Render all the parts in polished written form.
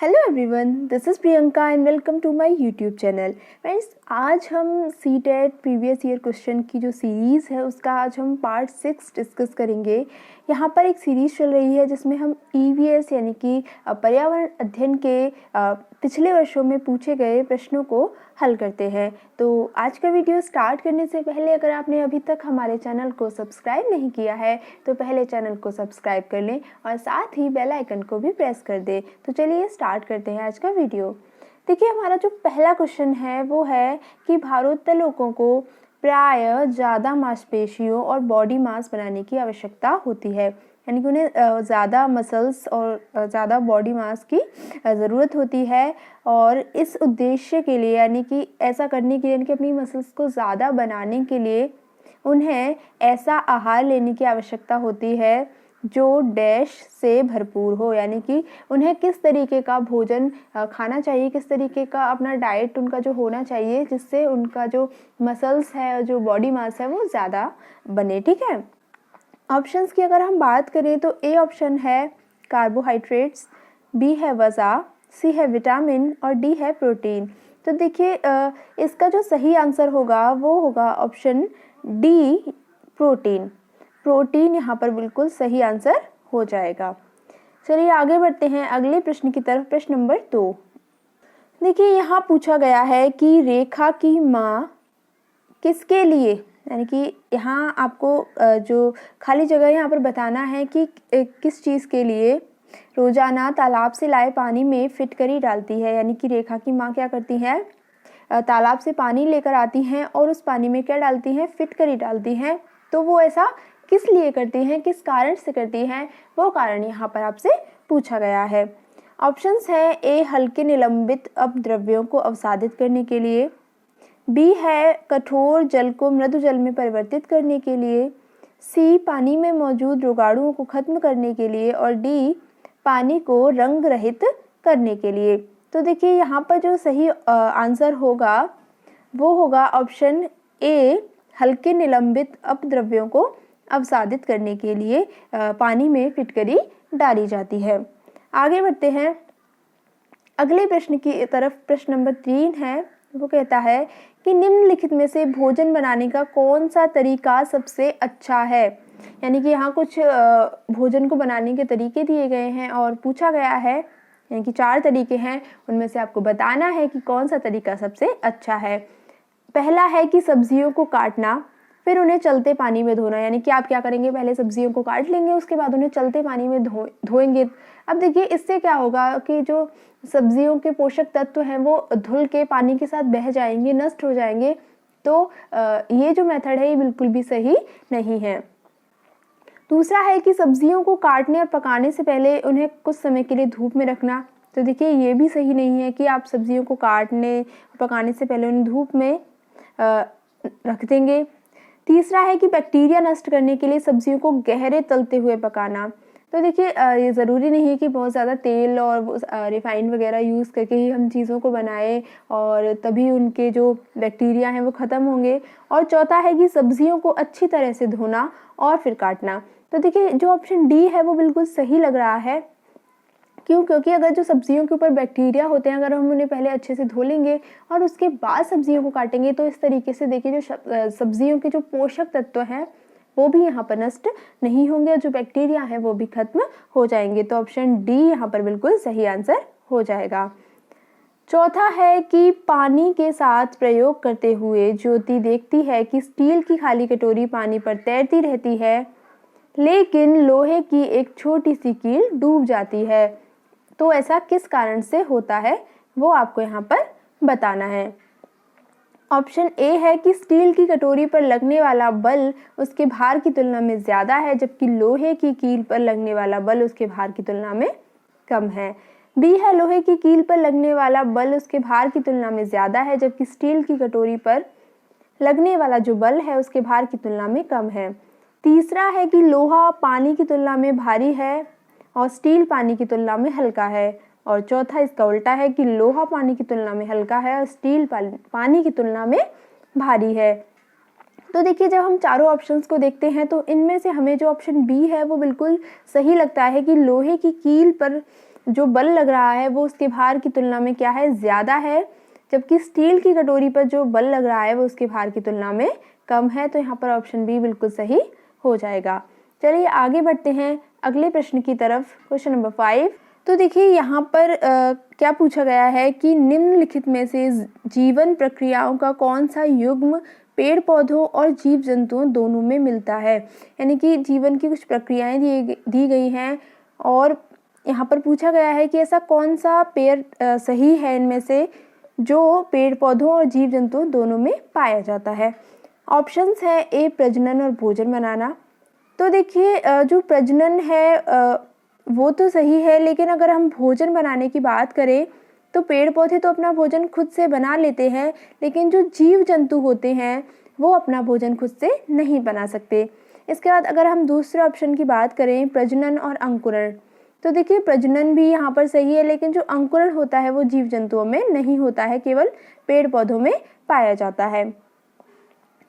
Hello everyone, this is Priyanka and welcome to my YouTube channel. Friends, आज हम CTET previous year question की जो series है उसका आज हम पार्ट 6 डिस्कस करेंगे। यहाँ पर एक सीरीज़ चल रही है जिसमें हम ईवीएस यानी कि पर्यावरण अध्ययन के पिछले वर्षों में पूछे गए प्रश्नों को हल करते हैं। तो आज का वीडियो स्टार्ट करने से पहले अगर आपने अभी तक हमारे चैनल को सब्सक्राइब नहीं किया है तो पहले चैनल को सब्सक्राइब कर लें और साथ ही बेल आइकन को भी प्रेस कर दें। तो चलिए स्टार्ट करते हैं आज का वीडियो। देखिए, हमारा जो पहला क्वेश्चन है वो है कि भारोत्तोलकों को प्रायः ज़्यादा मांसपेशियों और बॉडी मास बनाने की आवश्यकता होती है, यानी कि उन्हें ज़्यादा मसल्स और ज़्यादा बॉडी मास की ज़रूरत होती है। और इस उद्देश्य के लिए यानी कि ऐसा करने के लिए यानी कि अपनी मसल्स को ज़्यादा बनाने के लिए उन्हें ऐसा आहार लेने की आवश्यकता होती है जो डैश से भरपूर हो, यानी कि उन्हें किस तरीके का भोजन खाना चाहिए, किस तरीके का अपना डाइट उनका जो होना चाहिए जिससे उनका जो मसल्स है और जो बॉडी मास है वो ज़्यादा बने। ठीक है, ऑप्शंस की अगर हम बात करें तो ए ऑप्शन है कार्बोहाइड्रेट्स, बी है वसा, सी है विटामिन और डी है प्रोटीन। तो देखिए, इसका जो सही आंसर होगा वो होगा ऑप्शन डी, प्रोटीन। प्रोटीन यहाँ पर बिल्कुल सही आंसर हो जाएगा। चलिए आगे बढ़ते हैं अगले प्रश्न की तरफ। प्रश्न नंबर 2। देखिए, यहाँ पूछा गया है कि रेखा की माँ किसके लिए, यानी कि यहाँ आपको जो खाली जगह यहाँ पर बताना है कि किस चीज़ के लिए रोजाना तालाब से लाए पानी में फिटकरी डालती है। यानी कि रेखा की माँ क्या करती है, तालाब से पानी लेकर आती हैं और उस पानी में क्या डालती हैं, फिटकरी डालती हैं। तो वो ऐसा किस लिए करती हैं, किस कारण से करती हैं, वो कारण यहाँ पर आपसे पूछा गया है। ऑप्शंस हैं ए हल्के निलंबित अपद्रव्यों को अवसादित करने के लिए, बी है कठोर जल को मृदु जल में परिवर्तित करने के लिए, सी पानी में मौजूद रोगाणुओं को खत्म करने के लिए और डी पानी को रंग रहित करने के लिए। तो देखिए, यहाँ पर जो सही आंसर होगा वो होगा ऑप्शन ए, हल्के निलंबित अपद्रव्यों को अवसादित करने के लिए पानी में फिटकरी डाली जाती है। आगे बढ़ते हैं अगले प्रश्न की तरफ। प्रश्न नंबर 3 है, वो कहता है कि निम्नलिखित में से भोजन बनाने का कौन सा तरीका सबसे अच्छा है। यानी कि यहाँ कुछ भोजन को बनाने के तरीके दिए गए हैं और पूछा गया है, यानी कि 4 तरीके हैं, उनमें से आपको बताना है कि कौन सा तरीका सबसे अच्छा है। पहला है कि सब्जियों को काटना फिर उन्हें चलते पानी में धोना। यानी कि आप क्या करेंगे, पहले सब्जियों को काट लेंगे, उसके बाद उन्हें चलते पानी में धोएंगे। अब देखिए, इससे क्या होगा कि जो सब्जियों के पोषक तत्व हैं वो धुल के पानी के साथ बह जाएंगे, नष्ट हो जाएंगे। तो ये जो मेथड है ये बिल्कुल भी सही नहीं है। दूसरा है कि सब्जियों को काटने और पकाने से पहले उन्हें कुछ समय के लिए धूप में रखना। तो देखिए, ये भी सही नहीं है कि आप सब्जियों को काटने और पकाने से पहले उन्हें धूप में रख देंगे। तीसरा है कि बैक्टीरिया नष्ट करने के लिए सब्जियों को गहरे तलते हुए पकाना। तो देखिए, ये ज़रूरी नहीं है कि बहुत ज़्यादा तेल और रिफाइंड वगैरह यूज़ करके ही हम चीज़ों को बनाएं और तभी उनके जो बैक्टीरिया हैं वो ख़त्म होंगे। और चौथा है कि सब्जियों को अच्छी तरह से धोना और फिर काटना। तो देखिए, जो ऑप्शन डी है वो बिल्कुल सही लग रहा है। क्यों? क्योंकि अगर जो सब्जियों के ऊपर बैक्टीरिया होते हैं, अगर हम उन्हें पहले अच्छे से धो लेंगे और उसके बाद सब्जियों को काटेंगे तो इस तरीके से देखिए जो सब्जियों के जो पोषक तत्व हैं वो भी यहाँ पर नष्ट नहीं होंगे और जो बैक्टीरिया है वो भी खत्म हो जाएंगे। तो ऑप्शन डी यहाँ पर बिल्कुल सही आंसर हो जाएगा। चौथा है कि पानी के साथ प्रयोग करते हुए ज्योति देखती है कि स्टील की खाली कटोरी पानी पर तैरती रहती है लेकिन लोहे की एक छोटी सी कील डूब जाती है। तो ऐसा किस कारण से होता है वो आपको यहाँ पर बताना है। ऑप्शन ए है कि स्टील की कटोरी पर लगने वाला बल उसके भार की तुलना में ज़्यादा है जबकि लोहे की कील पर लगने वाला बल उसके भार की तुलना में कम है। बी है लोहे की कील पर लगने वाला बल उसके भार की तुलना में ज़्यादा है जबकि स्टील की कटोरी पर लगने वाला जो बल है उसके भार की तुलना में कम है। तीसरा है कि लोहा पानी की तुलना में भारी है और स्टील पानी की तुलना में हल्का है। और चौथा इसका उल्टा है कि लोहा पानी की तुलना में हल्का है और स्टील पानी की तुलना में भारी है। तो देखिए, जब हम चारों ऑप्शंस को देखते हैं तो इनमें से हमें जो ऑप्शन बी है वो बिल्कुल सही लगता है कि लोहे की कील पर जो बल लग रहा है वो उसके भार की तुलना में क्या है, ज़्यादा है, जबकि स्टील की कटोरी पर जो बल लग रहा है वो उसके भार की तुलना में कम है। तो यहाँ पर ऑप्शन बी बिल्कुल सही हो जाएगा। चलिए आगे बढ़ते हैं अगले प्रश्न की तरफ, क्वेश्चन नंबर 5। तो देखिए यहाँ पर क्या पूछा गया है कि निम्नलिखित में से जीवन प्रक्रियाओं का कौन सा युग्म पेड़ पौधों और जीव जंतुओं दोनों में मिलता है। यानी कि जीवन की कुछ प्रक्रियाएं दी गई हैं और यहाँ पर पूछा गया है कि ऐसा कौन सा पेड़ सही है इनमें से जो पेड़ पौधों और जीव जंतुओं दोनों में पाया जाता है। ऑप्शंस है ए प्रजनन और भोजन बनाना। तो देखिए जो प्रजनन है वो तो सही है, लेकिन अगर हम भोजन बनाने की बात करें तो पेड़ पौधे तो अपना भोजन खुद से बना लेते हैं, लेकिन जो जीव जंतु होते हैं वो अपना भोजन खुद से नहीं बना सकते। इसके बाद अगर हम दूसरे ऑप्शन की बात करें प्रजनन और अंकुरण, तो देखिए प्रजनन भी यहाँ पर सही है, लेकिन जो अंकुरण होता है वो जीव जंतुओं में नहीं होता है, केवल पेड़ पौधों में पाया जाता है।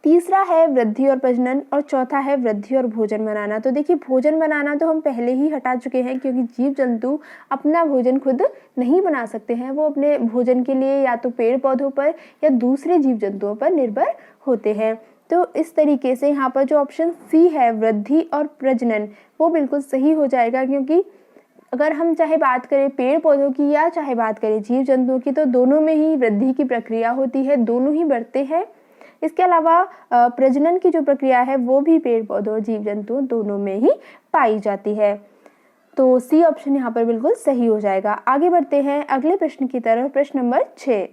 तीसरा है वृद्धि और प्रजनन और चौथा है वृद्धि और भोजन बनाना। तो देखिए भोजन बनाना तो हम पहले ही हटा चुके हैं, क्योंकि जीव जंतु अपना भोजन खुद नहीं बना सकते हैं, वो अपने भोजन के लिए या तो पेड़ पौधों पर या दूसरे जीव जंतुओं पर निर्भर होते हैं। तो इस तरीके से यहाँ पर जो ऑप्शन सी है वृद्धि और प्रजनन वो बिल्कुल सही हो जाएगा, क्योंकि अगर हम चाहे बात करें पेड़ पौधों की या चाहे बात करें जीव जंतुओं की, तो दोनों में ही वृद्धि की प्रक्रिया होती है, दोनों ही बढ़ते हैं। इसके अलावा प्रजनन की जो प्रक्रिया है वो भी पेड़ पौधों और जीव जंतुओं दोनों में ही पाई जाती है। तो सी ऑप्शन यहाँ पर बिल्कुल सही हो जाएगा। आगे बढ़ते हैं अगले प्रश्न की तरफ, प्रश्न नंबर 6।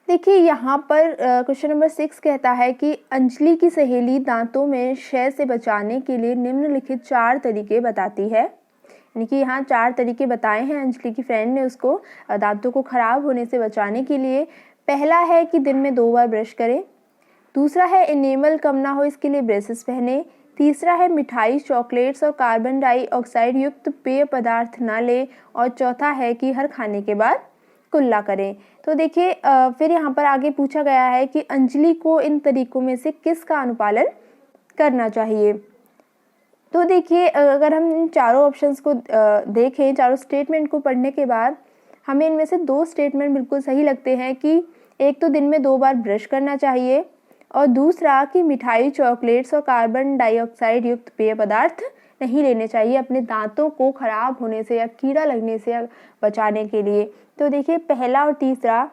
देखिए यहाँ पर क्वेश्चन नंबर 6 कहता है कि अंजलि की सहेली दांतों में क्षय से बचाने के लिए निम्नलिखित 4 तरीके बताती है। यानी कि यहाँ 4 तरीके बताए हैं अंजलि की फ्रेंड ने उसको दांतों को खराब होने से बचाने के लिए। पहला है कि दिन में 2 बार ब्रश करें। दूसरा है एनेमल कम ना हो इसके लिए ब्रेसेस पहने। तीसरा है मिठाई, चॉकलेट्स और कार्बन डाइऑक्साइड युक्त पेय पदार्थ ना लें। और चौथा है कि हर खाने के बाद कुल्ला करें। तो देखिए फिर यहाँ पर आगे पूछा गया है कि अंजलि को इन तरीकों में से किसका अनुपालन करना चाहिए। तो देखिए अगर हम इन चारों ऑप्शंस को देखें, चारों स्टेटमेंट को पढ़ने के बाद हमें इनमें से 2 स्टेटमेंट बिल्कुल सही लगते हैं कि एक तो दिन में 2 बार ब्रश करना चाहिए और दूसरा कि मिठाई, चॉकलेट्स और कार्बन डाइऑक्साइड युक्त पेय पदार्थ नहीं लेने चाहिए अपने दांतों को खराब होने से या कीड़ा लगने से बचाने के लिए। तो देखिए पहला और तीसरा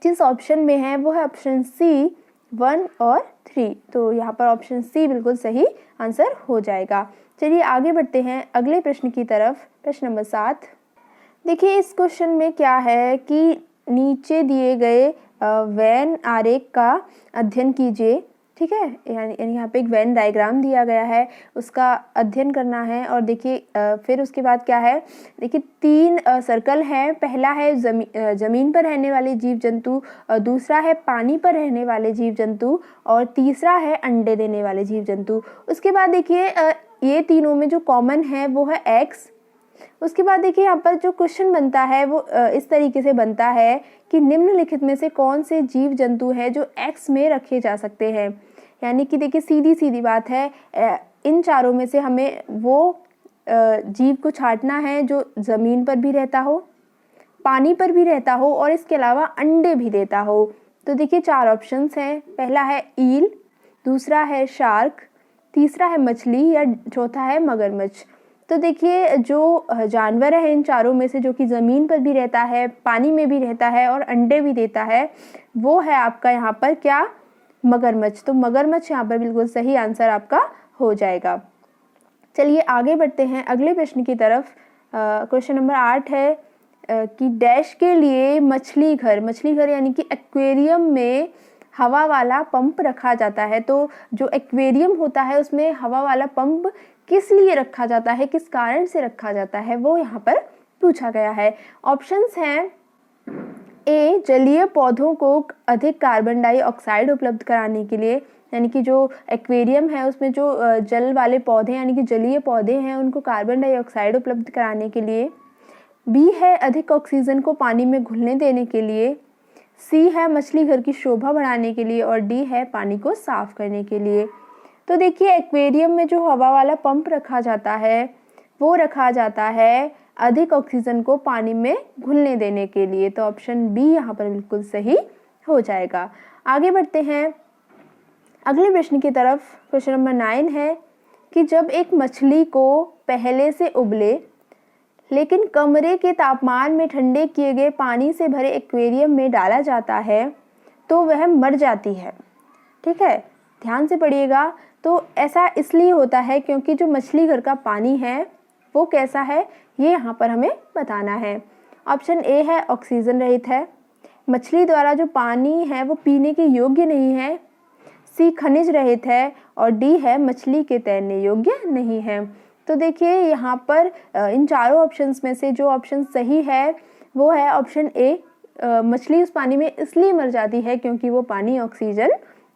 जिस ऑप्शन में है वो है ऑप्शन सी 1 और 3। तो यहाँ पर ऑप्शन सी बिल्कुल सही आंसर हो जाएगा। चलिए आगे बढ़ते हैं अगले प्रश्न की तरफ, प्रश्न नंबर 7। देखिए इस क्वेश्चन में क्या है कि नीचे दिए गए वेन आरेख का अध्ययन कीजिए। ठीक है, यानी यहाँ पे एक वेन डायग्राम दिया गया है, उसका अध्ययन करना है। और देखिए फिर उसके बाद क्या है, देखिए 3 सर्कल हैं। पहला है ज़मीन पर रहने वाले जीव जंतु, दूसरा है पानी पर रहने वाले जीव जंतु और तीसरा है अंडे देने वाले जीव जंतु। उसके बाद देखिए ये तीनों में जो कॉमन है वो है एक्स। उसके बाद देखिए यहाँ पर जो क्वेश्चन बनता है वो इस तरीके से बनता है कि निम्नलिखित में से कौन से जीव जंतु हैं जो एक्स में रखे जा सकते हैं। यानी कि देखिए सीधी सीधी बात है, इन चारों में से हमें वो जीव को छांटना है जो ज़मीन पर भी रहता हो, पानी पर भी रहता हो और इसके अलावा अंडे भी देता हो। तो देखिए 4 ऑप्शंस हैं। पहला है ईल, दूसरा है शार्क, तीसरा है मछली या चौथा है मगरमच्छ। तो देखिए जो जानवर है इन चारों में से जो कि ज़मीन पर भी रहता है, पानी में भी रहता है और अंडे भी देता है, वो है आपका यहाँ पर क्या, मगरमच्छ। तो मगरमच्छ यहाँ पर बिल्कुल सही आंसर आपका हो जाएगा। चलिए आगे बढ़ते हैं अगले प्रश्न की तरफ। क्वेश्चन नंबर 8 है कि डैश के लिए मछली घर यानी कि एक्वेरियम में हवा वाला पंप रखा जाता है। तो जो एक्वेरियम होता है उसमें हवा वाला पंप किस लिए रखा जाता है, किस कारण से रखा जाता है, वो यहाँ पर पूछा गया है। ऑप्शंस हैं ए जलीय पौधों को अधिक कार्बन डाइऑक्साइड उपलब्ध कराने के लिए, यानी कि जो एक्वेरियम है उसमें जो जल वाले पौधे यानी कि जलीय पौधे हैं उनको कार्बन डाइऑक्साइड उपलब्ध कराने के लिए। बी है अधिक ऑक्सीजन को पानी में घुलने देने के लिए। सी है मछली घर की शोभा बढ़ाने के लिए और डी है पानी को साफ करने के लिए। तो देखिए एक्वेरियम में जो हवा वाला पंप रखा जाता है वो रखा जाता है अधिक ऑक्सीजन को पानी में घुलने देने के लिए। तो ऑप्शन बी यहाँ पर बिल्कुल सही हो जाएगा। आगे बढ़ते हैं अगले प्रश्न की तरफ। क्वेश्चन नंबर 9 है कि जब एक मछली को पहले से उबले लेकिन कमरे के तापमान में ठंडे किए गए पानी से भरे एक्वेरियम में डाला जाता है तो वह मर जाती है। ठीक है, ध्यान से पढ़िएगा। तो ऐसा इसलिए होता है क्योंकि जो मछली घर का पानी है वो कैसा है, ये यहाँ पर हमें बताना है। ऑप्शन ए है ऑक्सीजन रहित है, मछली द्वारा जो पानी है वो पीने के योग्य नहीं है, सी खनिज रहित है, और डी है मछली के तैरने योग्य नहीं है। तो देखिए यहाँ पर इन चारों ऑप्शंस में से जो ऑप्शन सही है वो है ऑप्शन ए। मछली उस पानी में इसलिए मर जाती है क्योंकि वो पानी ऑक्सीजन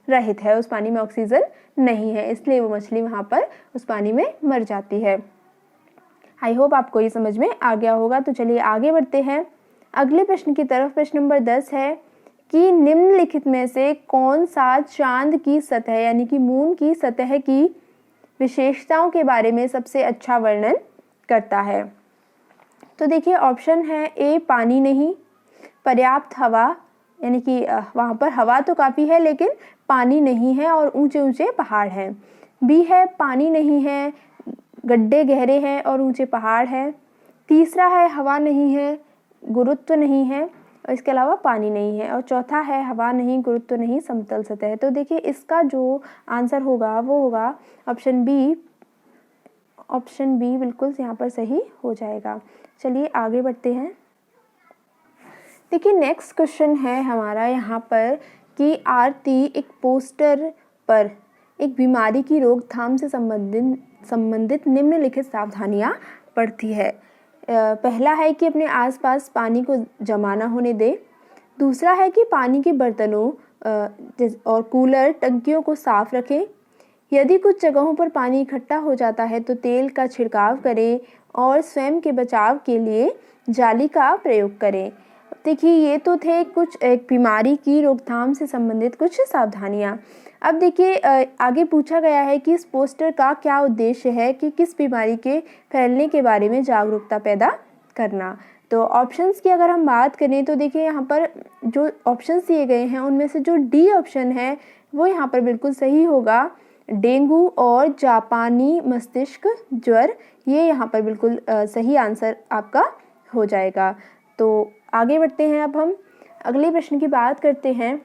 रहित है, उस पानी में ऑक्सीजन नहीं है, इसलिए वो मछली वहाँ पर उस पानी में मर जाती है। आई होप आपको ये समझ में आ गया होगा। तो चलिए आगे बढ़ते हैं अगले प्रश्न की तरफ। प्रश्न नंबर 10 है कि निम्नलिखित में से कौन सा चांद की सतह यानी कि मून की सतह की विशेषताओं के बारे में सबसे अच्छा वर्णन करता है। तो देखिए ऑप्शन है ए पानी नहीं, पर्याप्त हवा यानी कि वहाँ पर हवा तो काफ़ी है लेकिन पानी नहीं है और ऊंचे ऊंचे पहाड़ हैं। बी है पानी नहीं है, गड्ढे गहरे हैं और ऊंचे पहाड़ हैं। तीसरा है हवा नहीं है, गुरुत्व नहीं है और इसके अलावा पानी नहीं है। और चौथा है हवा नहीं, गुरुत्व नहीं, समतल सतह। तो देखिए इसका जो आंसर होगा वो होगा ऑप्शन बी। ऑप्शन बी बिल्कुल यहाँ पर सही हो जाएगा। चलिए आगे बढ़ते हैं। देखिए नेक्स्ट क्वेश्चन है हमारा यहाँ पर कि आरती एक पोस्टर पर एक बीमारी की रोकथाम से संबंधित निम्नलिखित सावधानियाँ पढ़ती है। पहला है कि अपने आसपास पानी को जमा ना होने दे। दूसरा है कि पानी के बर्तनों और कूलर टंकियों को साफ रखें। यदि कुछ जगहों पर पानी इकट्ठा हो जाता है तो तेल का छिड़काव करें और स्वयं के बचाव के लिए जाली का प्रयोग करें। देखिए ये तो थे कुछ एक बीमारी की रोकथाम से संबंधित कुछ सावधानियाँ। अब देखिए आगे पूछा गया है कि इस पोस्टर का क्या उद्देश्य है कि किस बीमारी के फैलने के बारे में जागरूकता पैदा करना। तो ऑप्शंस की अगर हम बात करें तो देखिए यहाँ पर जो ऑप्शंस दिए गए हैं उनमें से जो डी ऑप्शन है वो यहाँ पर बिल्कुल सही होगा। डेंगू और जापानी मस्तिष्क ज्वर, ये यहाँ पर बिल्कुल सही आंसर आपका हो जाएगा। तो आगे बढ़ते हैं, अब हम अगले प्रश्न की बात करते हैं।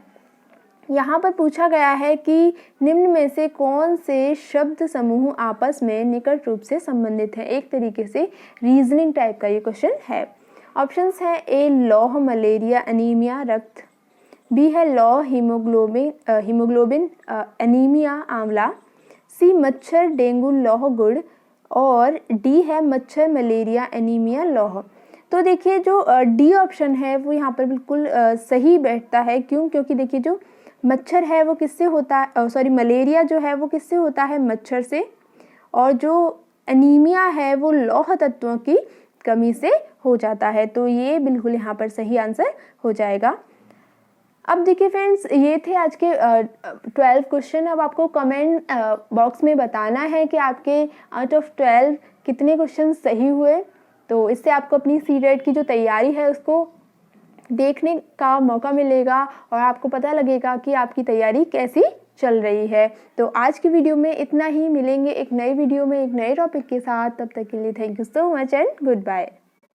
यहाँ पर पूछा गया है कि निम्न में से कौन से शब्द समूह आपस में निकट रूप से संबंधित है। एक तरीके से रीजनिंग टाइप का ये क्वेश्चन है। ऑप्शंस है ए लौह मलेरिया एनीमिया रक्त, बी है लौह हीमोग्लोबिन एनीमिया आंवला, सी मच्छर डेंगू लौह गुड़, और डी है मच्छर मलेरिया एनीमिया लौह। तो देखिए जो डी ऑप्शन है वो यहाँ पर बिल्कुल सही बैठता है। क्यों? क्योंकि देखिए जो मच्छर है वो किससे होता है, मलेरिया जो है वो किससे होता है, मच्छर से, और जो एनीमिया है वो लौह तत्वों की कमी से हो जाता है। तो ये बिल्कुल यहाँ पर सही आंसर हो जाएगा। अब देखिए फ्रेंड्स, ये थे आज के 12 क्वेश्चन। अब आपको कमेंट बॉक्स में बताना है कि आपके आउट ऑफ 12 कितने क्वेश्चन सही हुए। तो इससे आपको अपनी सीटेट की जो तैयारी है उसको देखने का मौका मिलेगा और आपको पता लगेगा कि आपकी तैयारी कैसी चल रही है। तो आज की वीडियो में इतना ही। मिलेंगे एक नई वीडियो में एक नए टॉपिक के साथ। तब तक के लिए thank you so much and good bye.